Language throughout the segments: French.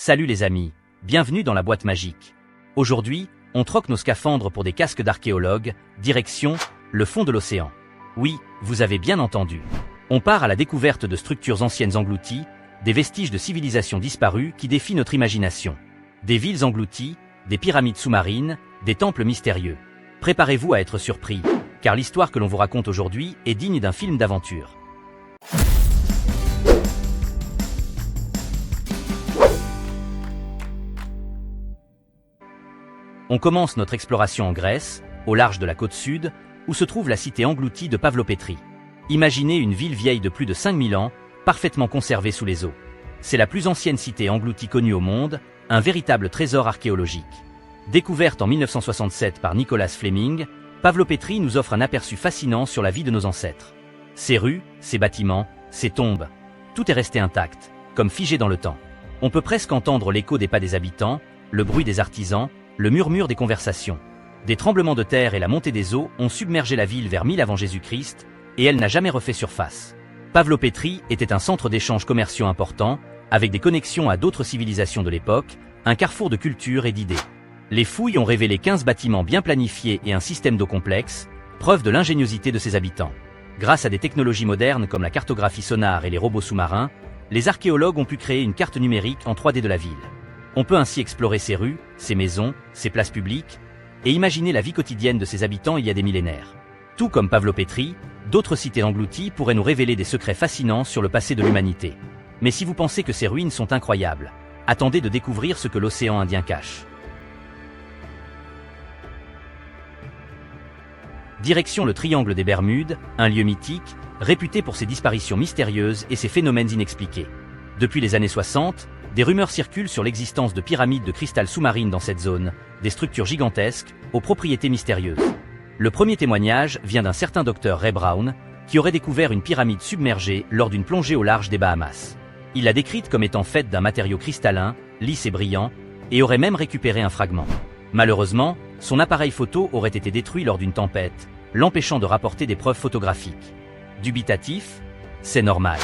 Salut les amis, bienvenue dans la boîte magique. Aujourd'hui, on troque nos scaphandres pour des casques d'archéologues, direction le fond de l'océan. Oui, vous avez bien entendu. On part à la découverte de structures anciennes englouties, des vestiges de civilisations disparues qui défient notre imagination. Des villes englouties, des pyramides sous-marines, des temples mystérieux. Préparez-vous à être surpris, car l'histoire que l'on vous raconte aujourd'hui est digne d'un film d'aventure. On commence notre exploration en Grèce, au large de la côte sud, où se trouve la cité engloutie de Pavlopétrie. Imaginez une ville vieille de plus de 5000 ans, parfaitement conservée sous les eaux. C'est la plus ancienne cité engloutie connue au monde, un véritable trésor archéologique. Découverte en 1967 par Nicholas Fleming, Pavlopétrie nous offre un aperçu fascinant sur la vie de nos ancêtres. Ses rues, ses bâtiments, ses tombes, tout est resté intact, comme figé dans le temps. On peut presque entendre l'écho des pas des habitants, le bruit des artisans, le murmure des conversations. Des tremblements de terre et la montée des eaux ont submergé la ville vers 1000 avant Jésus-Christ, et elle n'a jamais refait surface. Pavlopétrie était un centre d'échanges commerciaux important, avec des connexions à d'autres civilisations de l'époque, un carrefour de culture et d'idées. Les fouilles ont révélé 15 bâtiments bien planifiés et un système d'eau complexe, preuve de l'ingéniosité de ses habitants. Grâce à des technologies modernes comme la cartographie sonar et les robots sous-marins, les archéologues ont pu créer une carte numérique en 3D de la ville. On peut ainsi explorer ses rues, ses maisons, ses places publiques, et imaginer la vie quotidienne de ses habitants il y a des millénaires. Tout comme Pavlopétrie, d'autres cités englouties pourraient nous révéler des secrets fascinants sur le passé de l'humanité. Mais si vous pensez que ces ruines sont incroyables, attendez de découvrir ce que l'océan Indien cache. Direction le triangle des Bermudes, un lieu mythique, réputé pour ses disparitions mystérieuses et ses phénomènes inexpliqués. Depuis les années 60, des rumeurs circulent sur l'existence de pyramides de cristal sous-marines dans cette zone, des structures gigantesques, aux propriétés mystérieuses. Le premier témoignage vient d'un certain docteur Ray Brown, qui aurait découvert une pyramide submergée lors d'une plongée au large des Bahamas. Il l'a décrite comme étant faite d'un matériau cristallin, lisse et brillant, et aurait même récupéré un fragment. Malheureusement, son appareil photo aurait été détruit lors d'une tempête, l'empêchant de rapporter des preuves photographiques. Dubitatif, c'est normal.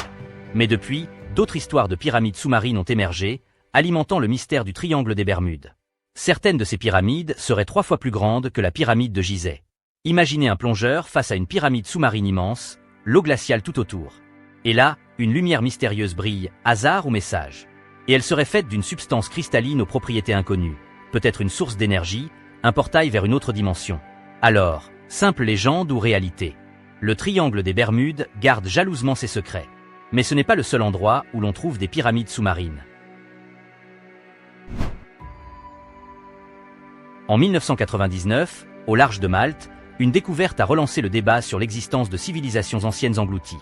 Mais depuis, d'autres histoires de pyramides sous-marines ont émergé, alimentant le mystère du triangle des Bermudes. Certaines de ces pyramides seraient 3 fois plus grandes que la pyramide de Gizeh. Imaginez un plongeur face à une pyramide sous-marine immense, l'eau glaciale tout autour. Et là, une lumière mystérieuse brille, hasard ou message. Et elle serait faite d'une substance cristalline aux propriétés inconnues, peut-être une source d'énergie, un portail vers une autre dimension. Alors, simple légende ou réalité? Le triangle des Bermudes garde jalousement ses secrets. Mais ce n'est pas le seul endroit où l'on trouve des pyramides sous-marines. En 1999, au large de Malte, une découverte a relancé le débat sur l'existence de civilisations anciennes englouties.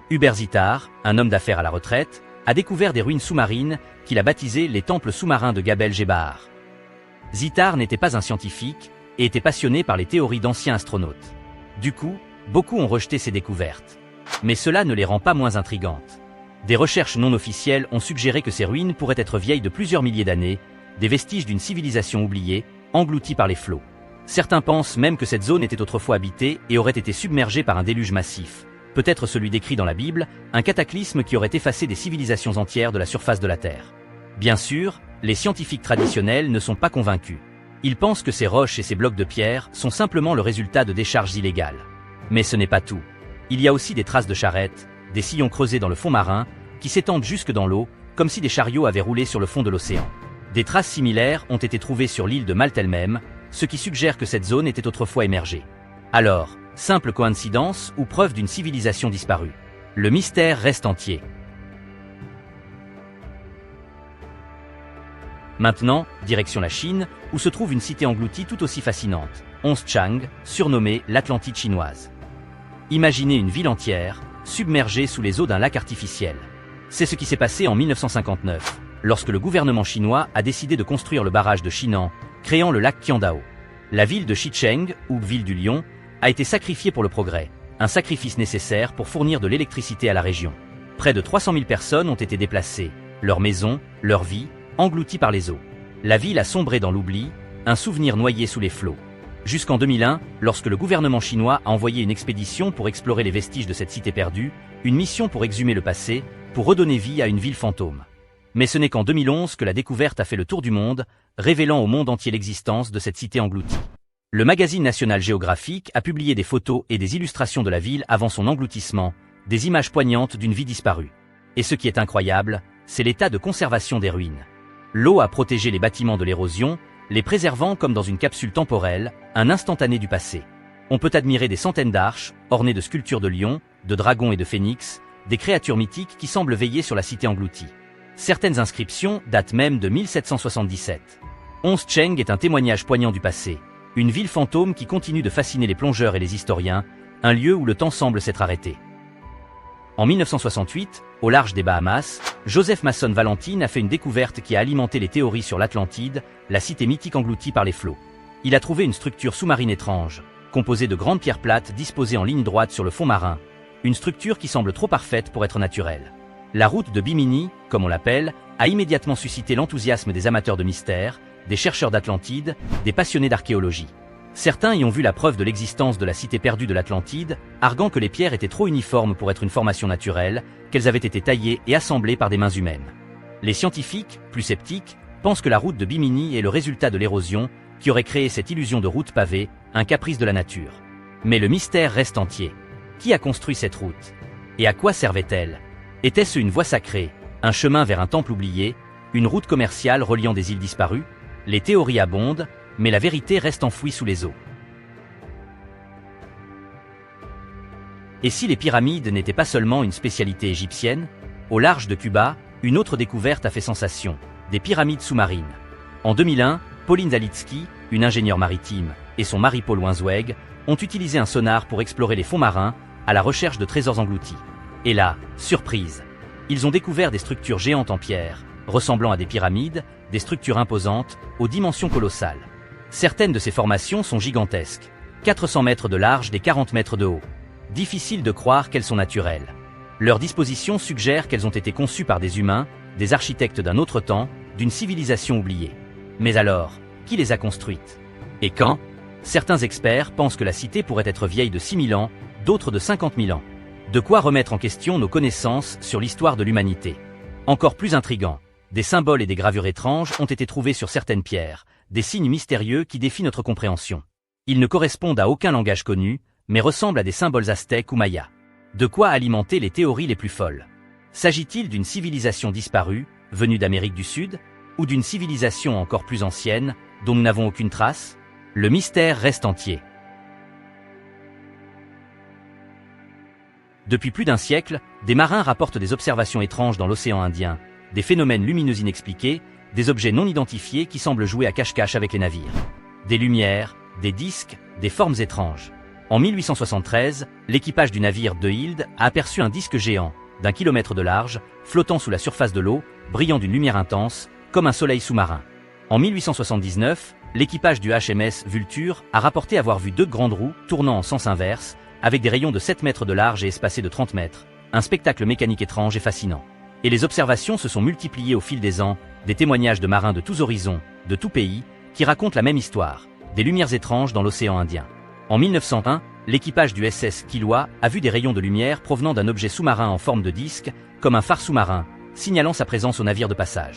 Hubert Zittard, un homme d'affaires à la retraite, a découvert des ruines sous-marines qu'il a baptisées les temples sous-marins de Gabel Jebahar. Zittard n'était pas un scientifique et était passionné par les théories d'anciens astronautes. Du coup, beaucoup ont rejeté ces découvertes. Mais cela ne les rend pas moins intrigantes. Des recherches non officielles ont suggéré que ces ruines pourraient être vieilles de plusieurs milliers d'années, des vestiges d'une civilisation oubliée, engloutie par les flots. Certains pensent même que cette zone était autrefois habitée et aurait été submergée par un déluge massif, peut-être celui décrit dans la Bible, un cataclysme qui aurait effacé des civilisations entières de la surface de la Terre. Bien sûr, les scientifiques traditionnels ne sont pas convaincus. Ils pensent que ces roches et ces blocs de pierre sont simplement le résultat de décharges illégales. Mais ce n'est pas tout. Il y a aussi des traces de charrettes, des sillons creusés dans le fond marin, qui s'étendent jusque dans l'eau, comme si des chariots avaient roulé sur le fond de l'océan. Des traces similaires ont été trouvées sur l'île de Malte elle-même, ce qui suggère que cette zone était autrefois émergée. Alors, simple coïncidence ou preuve d'une civilisation disparue? Le mystère reste entier. Maintenant, direction la Chine, où se trouve une cité engloutie tout aussi fascinante, Hongchang, surnommée l'Atlantide chinoise. Imaginez une ville entière, submergée sous les eaux d'un lac artificiel. C'est ce qui s'est passé en 1959, lorsque le gouvernement chinois a décidé de construire le barrage de Shinan, créant le lac Qiandao. La ville de Xicheng, ou ville du lion, a été sacrifiée pour le progrès, un sacrifice nécessaire pour fournir de l'électricité à la région. Près de 300 000 personnes ont été déplacées, leurs maisons, leur vie, englouties par les eaux. La ville a sombré dans l'oubli, un souvenir noyé sous les flots. Jusqu'en 2001, lorsque le gouvernement chinois a envoyé une expédition pour explorer les vestiges de cette cité perdue, une mission pour exhumer le passé, pour redonner vie à une ville fantôme. Mais ce n'est qu'en 2011 que la découverte a fait le tour du monde, révélant au monde entier l'existence de cette cité engloutie. Le magazine National Geographic a publié des photos et des illustrations de la ville avant son engloutissement, des images poignantes d'une vie disparue. Et ce qui est incroyable, c'est l'état de conservation des ruines. L'eau a protégé les bâtiments de l'érosion, les préservant comme dans une capsule temporelle, un instantané du passé. On peut admirer des centaines d'arches, ornées de sculptures de lions, de dragons et de phénix, des créatures mythiques qui semblent veiller sur la cité engloutie. Certaines inscriptions datent même de 1777. Onze Cheng est un témoignage poignant du passé, une ville fantôme qui continue de fasciner les plongeurs et les historiens, un lieu où le temps semble s'être arrêté. En 1968, au large des Bahamas, Joseph Mason Valentine a fait une découverte qui a alimenté les théories sur l'Atlantide, la cité mythique engloutie par les flots. Il a trouvé une structure sous-marine étrange, composée de grandes pierres plates disposées en ligne droite sur le fond marin, une structure qui semble trop parfaite pour être naturelle. La route de Bimini, comme on l'appelle, a immédiatement suscité l'enthousiasme des amateurs de mystère, des chercheurs d'Atlantide, des passionnés d'archéologie. Certains y ont vu la preuve de l'existence de la cité perdue de l'Atlantide, arguant que les pierres étaient trop uniformes pour être une formation naturelle, qu'elles avaient été taillées et assemblées par des mains humaines. Les scientifiques, plus sceptiques, pensent que la route de Bimini est le résultat de l'érosion, qui aurait créé cette illusion de route pavée, un caprice de la nature. Mais le mystère reste entier. Qui a construit cette route? Et à quoi servait-elle? Était-ce une voie sacrée, un chemin vers un temple oublié, une route commerciale reliant des îles disparues? Les théories abondent, mais la vérité reste enfouie sous les eaux. Et si les pyramides n'étaient pas seulement une spécialité égyptienne, au large de Cuba, une autre découverte a fait sensation, des pyramides sous-marines. En 2001, Pauline Zalitzky, une ingénieure maritime, et son mari Paul Winsweg ont utilisé un sonar pour explorer les fonds marins à la recherche de trésors engloutis. Et là, surprise, ils ont découvert des structures géantes en pierre, ressemblant à des pyramides, des structures imposantes, aux dimensions colossales. Certaines de ces formations sont gigantesques, 400 mètres de large et 40 mètres de haut. Difficile de croire qu'elles sont naturelles. Leur disposition suggère qu'elles ont été conçues par des humains, des architectes d'un autre temps, d'une civilisation oubliée. Mais alors, qui les a construites? Et quand? Certains experts pensent que la cité pourrait être vieille de 6000 ans, d'autres de 50 000 ans. De quoi remettre en question nos connaissances sur l'histoire de l'humanité. Encore plus intrigant, des symboles et des gravures étranges ont été trouvés sur certaines pierres, des signes mystérieux qui défient notre compréhension. Ils ne correspondent à aucun langage connu, mais ressemblent à des symboles aztèques ou mayas. De quoi alimenter les théories les plus folles. S'agit-il d'une civilisation disparue, venue d'Amérique du Sud, ou d'une civilisation encore plus ancienne, dont nous n'avons aucune trace? Le mystère reste entier. Depuis plus d'un siècle, des marins rapportent des observations étranges dans l'océan Indien, des phénomènes lumineux inexpliqués, des objets non identifiés qui semblent jouer à cache-cache avec les navires. Des lumières, des disques, des formes étranges. En 1873, l'équipage du navire De Hilde a aperçu un disque géant, d'1 kilomètre de large, flottant sous la surface de l'eau, brillant d'une lumière intense, comme un soleil sous-marin. En 1879, l'équipage du HMS Vulture a rapporté avoir vu 2 grandes roues tournant en sens inverse, avec des rayons de 7 mètres de large et espacés de 30 mètres, un spectacle mécanique étrange et fascinant. Et les observations se sont multipliées au fil des ans, des témoignages de marins de tous horizons, de tout pays, qui racontent la même histoire, des lumières étranges dans l'océan Indien. En 1901, l'équipage du SS Kilwa a vu des rayons de lumière provenant d'un objet sous-marin en forme de disque, comme un phare sous-marin, signalant sa présence au navire de passage.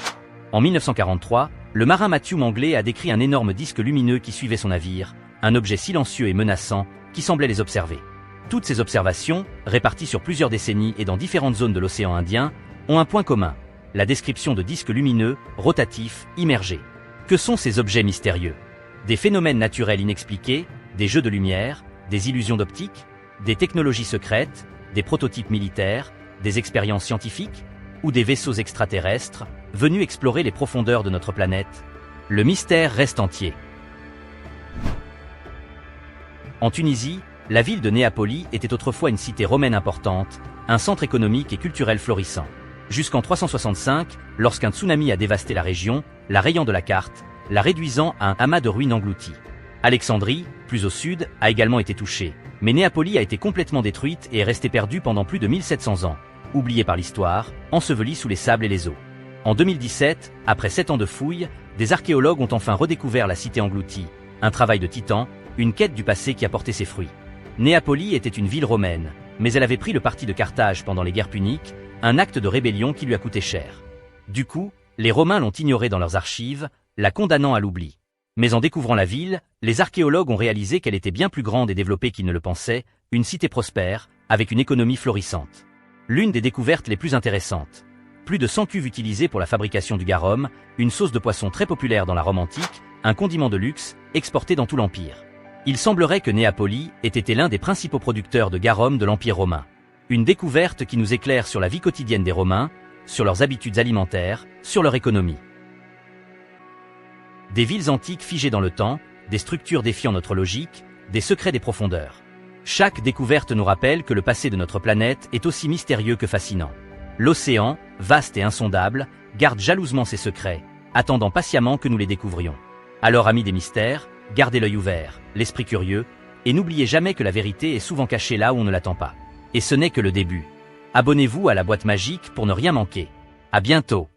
En 1943, le marin Matthew Mangley a décrit un énorme disque lumineux qui suivait son navire, un objet silencieux et menaçant, qui semblait les observer. Toutes ces observations, réparties sur plusieurs décennies et dans différentes zones de l'océan Indien, ont un point commun, la description de disques lumineux, rotatifs, immergés. Que sont ces objets mystérieux? Des phénomènes naturels inexpliqués, des jeux de lumière, des illusions d'optique, des technologies secrètes, des prototypes militaires, des expériences scientifiques, ou des vaisseaux extraterrestres, venus explorer les profondeurs de notre planète? Le mystère reste entier. En Tunisie, la ville de Néapoli était autrefois une cité romaine importante, un centre économique et culturel florissant. Jusqu'en 365, lorsqu'un tsunami a dévasté la région, la rayant de la carte, la réduisant à un amas de ruines englouties. Alexandrie, plus au sud, a également été touchée, mais Néapoli a été complètement détruite et est restée perdue pendant plus de 1700 ans, oubliée par l'histoire, ensevelie sous les sables et les eaux. En 2017, après 7 ans de fouilles, des archéologues ont enfin redécouvert la cité engloutie, un travail de titan, une quête du passé qui a porté ses fruits. Néapoli était une ville romaine, mais elle avait pris le parti de Carthage pendant les guerres puniques, un acte de rébellion qui lui a coûté cher. Du coup, les Romains l'ont ignorée dans leurs archives, la condamnant à l'oubli. Mais en découvrant la ville, les archéologues ont réalisé qu'elle était bien plus grande et développée qu'ils ne le pensaient, une cité prospère, avec une économie florissante. L'une des découvertes les plus intéressantes. Plus de 100 cuves utilisées pour la fabrication du garum, une sauce de poisson très populaire dans la Rome antique, un condiment de luxe, exporté dans tout l'Empire. Il semblerait que Néapoli ait été l'un des principaux producteurs de garum de l'Empire romain. Une découverte qui nous éclaire sur la vie quotidienne des Romains, sur leurs habitudes alimentaires, sur leur économie. Des villes antiques figées dans le temps, des structures défiant notre logique, des secrets des profondeurs. Chaque découverte nous rappelle que le passé de notre planète est aussi mystérieux que fascinant. L'océan, vaste et insondable, garde jalousement ses secrets, attendant patiemment que nous les découvrions. Alors amis des mystères, gardez l'œil ouvert, l'esprit curieux, et n'oubliez jamais que la vérité est souvent cachée là où on ne l'attend pas. Et ce n'est que le début. Abonnez-vous à la boîte magique pour ne rien manquer. À bientôt.